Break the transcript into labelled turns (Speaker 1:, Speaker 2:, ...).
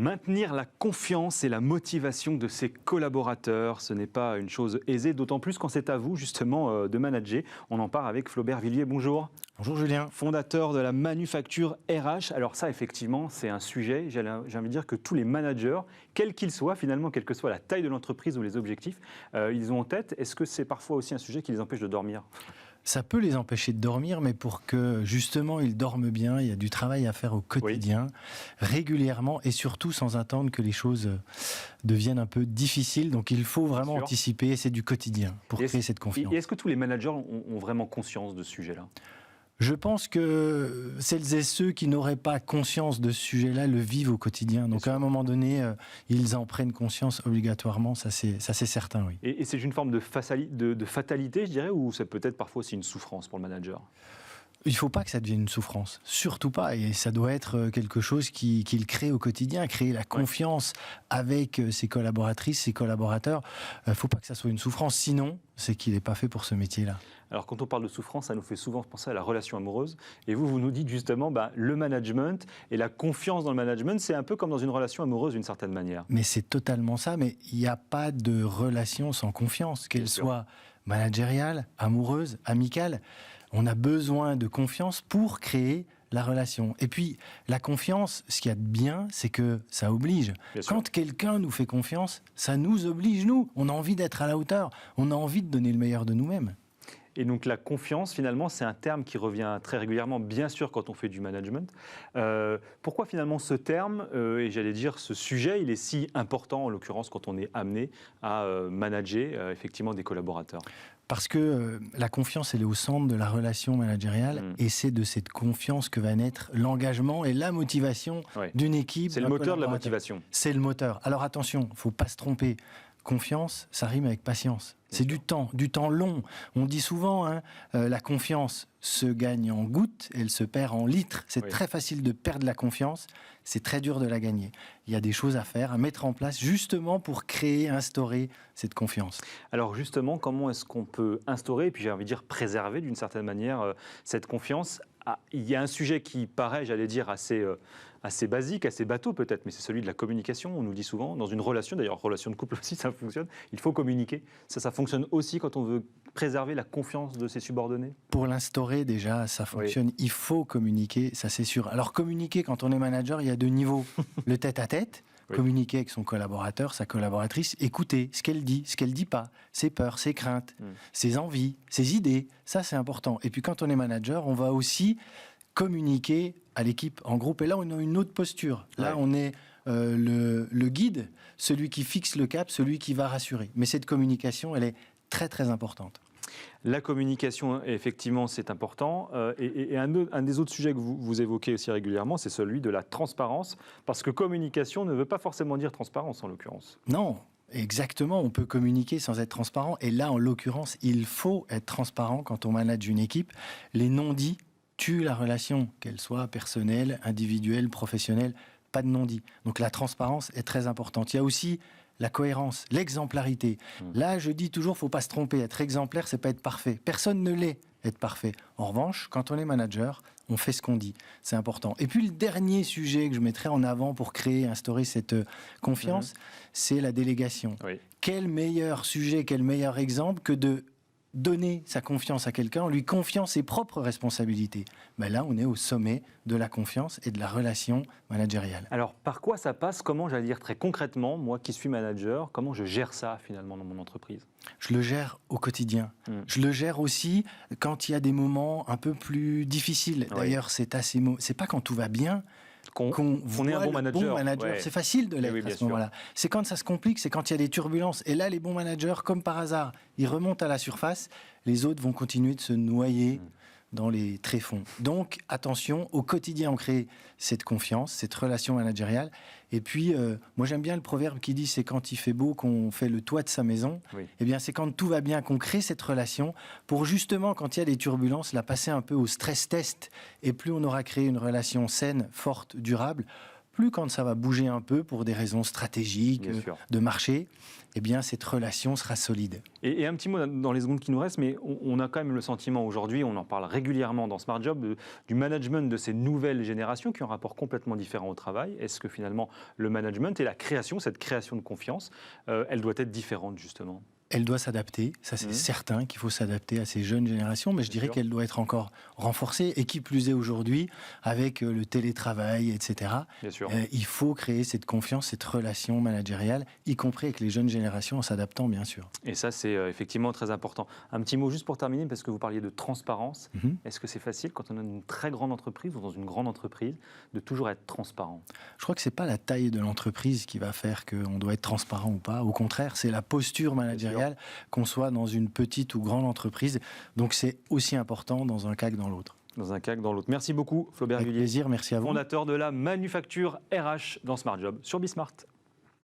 Speaker 1: Maintenir la confiance et la motivation de ses collaborateurs, ce n'est pas une chose aisée, d'autant plus quand c'est à vous justement de manager. On en parle avec Flaubert Villiers, bonjour.
Speaker 2: Bonjour Julien.
Speaker 1: Fondateur de la Manufacture RH. Alors ça, effectivement, c'est un sujet, j'ai envie de dire que tous les managers, quels qu'ils soient finalement, quelle que soit la taille de l'entreprise ou les objectifs, ils ont en tête. Est-ce que c'est parfois aussi un sujet qui les empêche de dormir ?
Speaker 2: Ça peut les empêcher de dormir, mais pour que justement ils dorment bien, il y a du travail à faire au quotidien, régulièrement et surtout sans attendre que les choses deviennent un peu difficiles. Donc il faut vraiment anticiper, c'est du quotidien pour créer cette confiance.
Speaker 1: Et est-ce que tous les managers ont vraiment conscience de ce sujet-là ?
Speaker 2: Je pense que celles et ceux qui n'auraient pas conscience de ce sujet-là le vivent au quotidien. Donc à un moment donné, ils en prennent conscience obligatoirement, ça c'est certain, oui.
Speaker 1: Et c'est une forme de fatalité, je dirais, ou c'est peut-être parfois aussi une souffrance pour le manager ?
Speaker 2: Il ne faut pas que ça devienne une souffrance, surtout pas. Et ça doit être quelque chose qu'il crée au quotidien, créer la confiance avec ses collaboratrices, ses collaborateurs. Il ne faut pas que ça soit une souffrance, sinon c'est qu'il n'est pas fait pour ce métier-là.
Speaker 1: Alors quand on parle de souffrance, ça nous fait souvent penser à la relation amoureuse. Et vous nous dites justement, le management et la confiance dans le management, c'est un peu comme dans une relation amoureuse d'une certaine manière.
Speaker 2: Mais c'est totalement ça, mais il n'y a pas de relation sans confiance, qu'elle soit managériale, amoureuse, amicale. On a besoin de confiance pour créer la relation. Et puis, la confiance, ce qu'il y a de bien, c'est que ça oblige. Quand quelqu'un nous fait confiance, ça nous oblige, nous. On a envie d'être à la hauteur. On a envie de donner le meilleur de nous-mêmes.
Speaker 1: Et donc la confiance, finalement, c'est un terme qui revient très régulièrement, bien sûr, quand on fait du management. Pourquoi finalement ce terme, et j'allais dire ce sujet, il est si important, en l'occurrence, quand on est amené à manager effectivement des collaborateurs ?
Speaker 2: Parce que la confiance, elle est au centre de la relation managériale, et c'est de cette confiance que va naître l'engagement et la motivation d'une équipe.
Speaker 1: C'est le moteur de la motivation.
Speaker 2: C'est le moteur. Alors attention, il ne faut pas se tromper. Confiance, ça rime avec patience. C'est du temps long. On dit souvent, la confiance se gagne en gouttes, elle se perd en litres. C'est très facile de perdre la confiance, c'est très dur de la gagner. Il y a des choses à faire, à mettre en place, justement pour créer, instaurer cette confiance.
Speaker 1: Alors justement, comment est-ce qu'on peut instaurer, et puis j'ai envie de dire préserver d'une certaine manière cette confiance ? Il y a un sujet qui paraît, j'allais dire, assez basique, assez bateau peut-être, mais c'est celui de la communication. On nous dit souvent, dans une relation, d'ailleurs, relation de couple aussi, ça fonctionne, il faut communiquer. Ça fonctionne aussi quand on veut préserver la confiance de ses subordonnés ?
Speaker 2: Pour l'instaurer, déjà, ça fonctionne. Il faut communiquer, ça c'est sûr. Alors communiquer, quand on est manager, il y a deux niveaux. Le tête-à-tête, communiquer avec son collaborateur, sa collaboratrice, écouter ce qu'elle dit pas, ses peurs, ses craintes, ses envies, ses idées, ça c'est important. Et puis quand on est manager, on va aussi communiquer à l'équipe en groupe. Et là, on a une autre posture. Là, on est le guide, celui qui fixe le cap, celui qui va rassurer. Mais cette communication, elle est très très importante.
Speaker 1: La communication, effectivement, c'est important. Et un des autres sujets que vous évoquez aussi régulièrement, c'est celui de la transparence. Parce que communication ne veut pas forcément dire transparence, en l'occurrence.
Speaker 2: Non, exactement. On peut communiquer sans être transparent. Et là, en l'occurrence, il faut être transparent quand on manage une équipe. Les non-dits tuent la relation, qu'elle soit personnelle, individuelle, professionnelle. Pas de non-dits. Donc la transparence est très importante. Il y a aussi la cohérence, l'exemplarité. Là, je dis toujours, faut pas se tromper. Être exemplaire, c'est pas être parfait. Personne ne l'est, être parfait. En revanche, quand on est manager, on fait ce qu'on dit. C'est important. Et puis, le dernier sujet que je mettrais en avant pour créer, instaurer cette confiance, c'est la délégation. Quel meilleur sujet, quel meilleur exemple que de donner sa confiance à quelqu'un en lui confiant ses propres responsabilités. Là, on est au sommet de la confiance et de la relation managériale.
Speaker 1: Alors, par quoi ça passe ? Comment, j'allais dire très concrètement, moi qui suis manager, comment je gère ça finalement dans mon entreprise ?
Speaker 2: Je le gère au quotidien. Je le gère aussi quand il y a des moments un peu plus difficiles. D'ailleurs, c'est pas quand tout va bien qu'on
Speaker 1: est un bon manager.
Speaker 2: C'est facile de l'être à ce moment-là. C'est quand ça se complique, c'est quand il y a des turbulences. Et là, les bons managers, comme par hasard, ils remontent à la surface. Les autres vont continuer de se noyer dans les tréfonds. Donc, attention, au quotidien, on crée cette confiance, cette relation managériale. Et puis, moi, j'aime bien le proverbe qui dit « c'est quand il fait beau qu'on fait le toit de sa maison ». Eh bien, c'est quand tout va bien qu'on crée cette relation pour justement, quand il y a des turbulences, la passer un peu au stress test. Et plus on aura créé une relation saine, forte, durable, plus quand ça va bouger un peu pour des raisons stratégiques,
Speaker 1: Bien sûr.
Speaker 2: de marché, eh bien cette relation sera solide.
Speaker 1: Et un petit mot dans les secondes qui nous restent, mais on a quand même le sentiment aujourd'hui, on en parle régulièrement dans Smart Job, du management de ces nouvelles générations qui ont un rapport complètement différent au travail. Est-ce que finalement le management et la création, cette création de confiance, elle doit être différente justement?
Speaker 2: Elle doit s'adapter, ça c'est certain qu'il faut s'adapter à ces jeunes générations, mais je dirais qu'elle doit être encore renforcée, et qui plus est aujourd'hui, avec le télétravail, etc.
Speaker 1: Bien sûr.
Speaker 2: Il faut créer cette confiance, cette relation managériale, y compris avec les jeunes générations, en s'adaptant bien sûr.
Speaker 1: Et ça, c'est effectivement très important. Un petit mot juste pour terminer, parce que vous parliez de transparence. Est-ce que c'est facile, quand on a une très grande entreprise ou dans une grande entreprise, de toujours être transparent?
Speaker 2: Je crois que ce n'est pas la taille de l'entreprise qui va faire qu'on doit être transparent ou pas. Au contraire, c'est la posture managériale, qu'on soit dans une petite ou grande entreprise. Donc c'est aussi important dans un cas que dans l'autre.
Speaker 1: Dans un cas que dans l'autre. Merci beaucoup, Flaubert
Speaker 2: Avec
Speaker 1: Gullier.
Speaker 2: plaisir, merci à vous.
Speaker 1: Fondateur de la manufacture RH dans Smart Job sur Bismart.